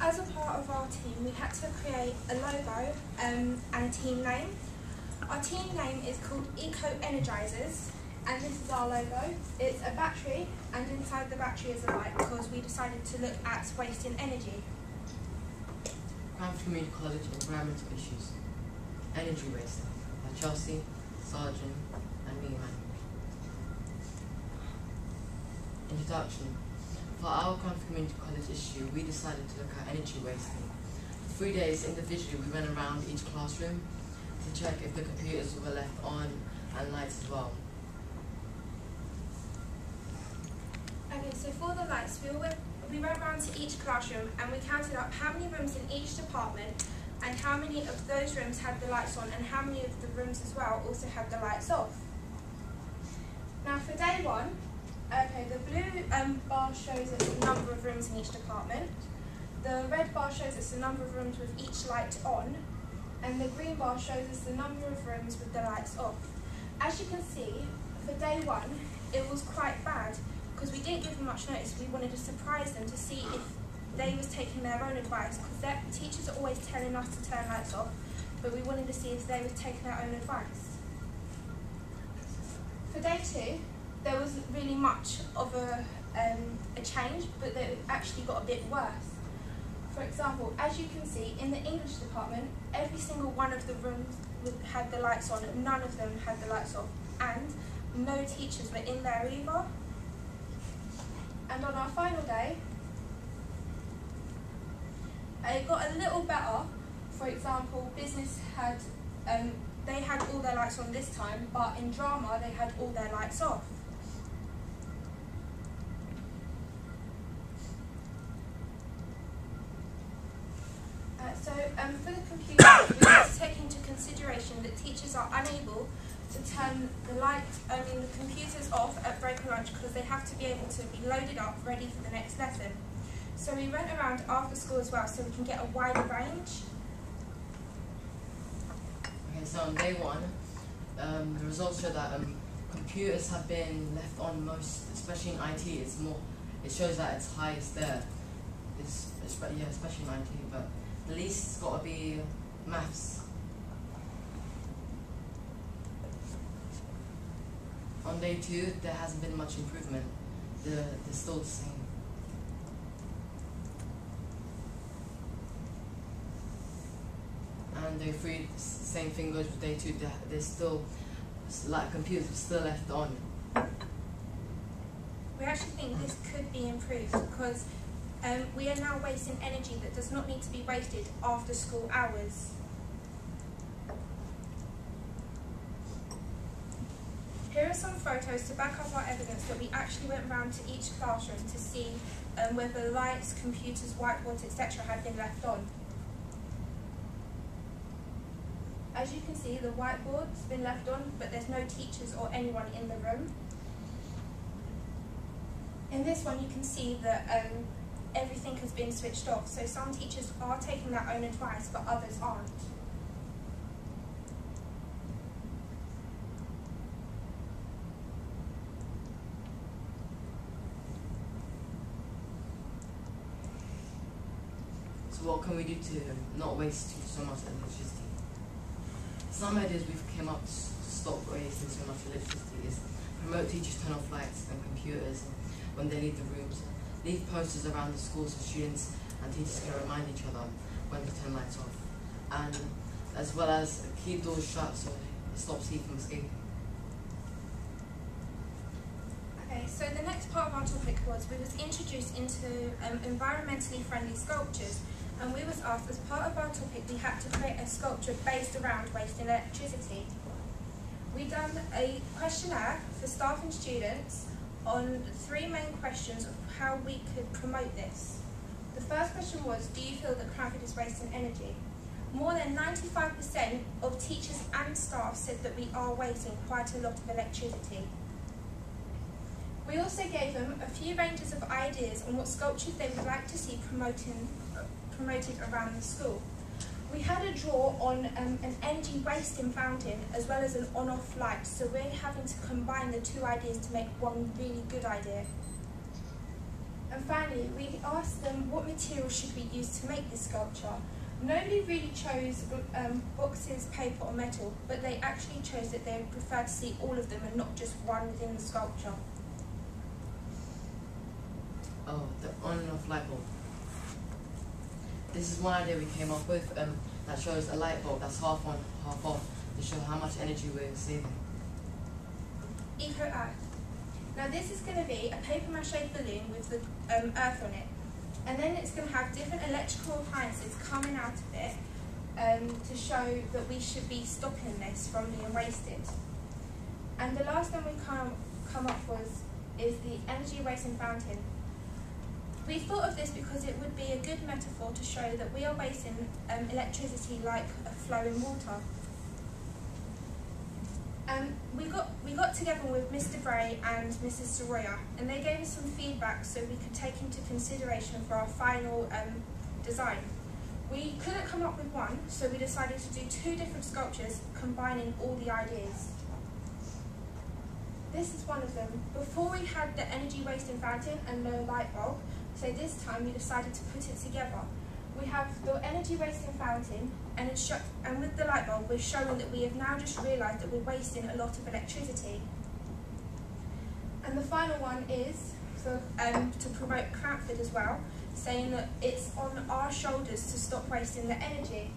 As a part of our team, we had to create a logo and a team name. Our team name is called Eco Energizers, and this is our logo. It's a battery, and inside the battery is a light because we decided to look at wasting energy. Cranford Community College Environmental Issues. Energy Waste by Chelsea, Sargent and Meehan. Introduction. For our Cranford Community College issue, we decided to look at energy wasting. For 3 days individually, we went around each classroom to check if the computers were left on and lights as well. Okay, so for the lights, we went round to each classroom and we counted up how many rooms in each department and how many of those rooms had the lights on and how many of the rooms as well also had the lights off. Now for day one, okay, the blue bar shows us the number of rooms in each department, the red bar shows us the number of rooms with each light on, and the green bar shows us the number of rooms with the lights off. As you can see, for day one, it was quite bad because we didn't give them much notice. We wanted to surprise them to see if they was taking their own advice, because their teachers are always telling us to turn lights off, but we wanted to see if they was taking their own advice. For day two, there wasn't really much of a change, but it actually got a bit worse. For example, as you can see, in the English department, every single one of the rooms had the lights on, none of them had the lights off, and no teachers were in there either. And on our final day, it got a little better. For example, business had, they had all their lights on this time, but in drama they had all their lights off. For the computers, we have to take into consideration that teachers are unable to turn the computers off at break and lunch because they have to be able to be loaded up ready for the next lesson. So we went around after school as well so we can get a wider range. Okay, so on day one, the results show that computers have been left on most, especially in IT. It shows that it's highest there. Yeah, especially in IT, but the least it's got to be maths. On day two, there hasn't been much improvement. They're still the same. And day three, same thing goes with day two. There's still, like, computers are still left on. We actually think this could be improved because we are now wasting energy that does not need to be wasted after school hours. Here are some photos to back up our evidence that we actually went round to each classroom to see whether lights, computers, whiteboards, etc. had been left on. As you can see, the whiteboard's been left on, but there's no teachers or anyone in the room. In this one, you can see that everything has been switched off, so some teachers are taking their own advice, but others aren't. So what can we do to not waste so much electricity? Some ideas we've come up to stop wasting so much electricity is promote teachers turn off lights and computers when they leave the rooms. Leave posters around the school so students and teachers can remind each other when to turn lights off. And as well as keep doors shut so it stops heat from escaping. Okay, so the next part of our topic was we was introduced into environmentally friendly sculptures, and we was asked as part of our topic we had to create a sculpture based around wasting electricity. We done a questionnaire for staff and students on 3 main questions of how we could promote this. The first question was, do you feel that Cranford is wasting energy? More than 95% of teachers and staff said that we are wasting quite a lot of electricity. We also gave them a few ranges of ideas on what sculptures they would like to see promoted around the school. We had a draw on an energy wasting fountain as well as an on-off light, so we're having to combine the 2 ideas to make one really good idea. And finally, we asked them what material should we use to make this sculpture. Nobody really chose boxes, paper or metal, but they actually chose that they would prefer to see all of them and not just one within the sculpture. Oh, the on and off light bulb. This is one idea we came up with that shows a light bulb that's half on, half off to show how much energy we're saving. Eco Earth. Now this is going to be a paper mache balloon with the earth on it, and then it's going to have different electrical appliances coming out of it to show that we should be stopping this from being wasted. And the last one we come up with is the energy wasting fountain. We thought of this because it would be a good metaphor to show that we are wasting electricity like a flowing water. We got together with Mr. Bray and Mrs. Soroya, and they gave us some feedback so we could take into consideration for our final design. We couldn't come up with one, so we decided to do 2 different sculptures combining all the ideas. This is one of them. Before we had the energy wasting fountain and no light bulb, so this time we decided to put it together. We have the energy wasting fountain, and with the light bulb we're showing that we have now just realised that we're wasting a lot of electricity. And the final one is to promote Cranford as well, saying that it's on our shoulders to stop wasting the energy.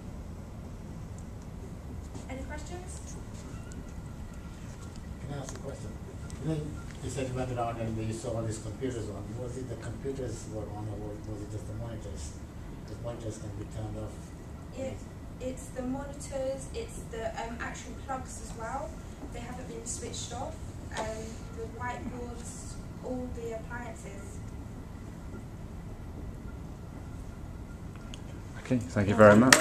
Any questions? Can I ask a question? You said you went around and you saw all these computers on. Was it the computers were on, or was it just the monitors? The monitors can be turned off. It's the monitors, it's the actual plugs as well. They haven't been switched off. The whiteboards, all the appliances. Okay, thank you very much.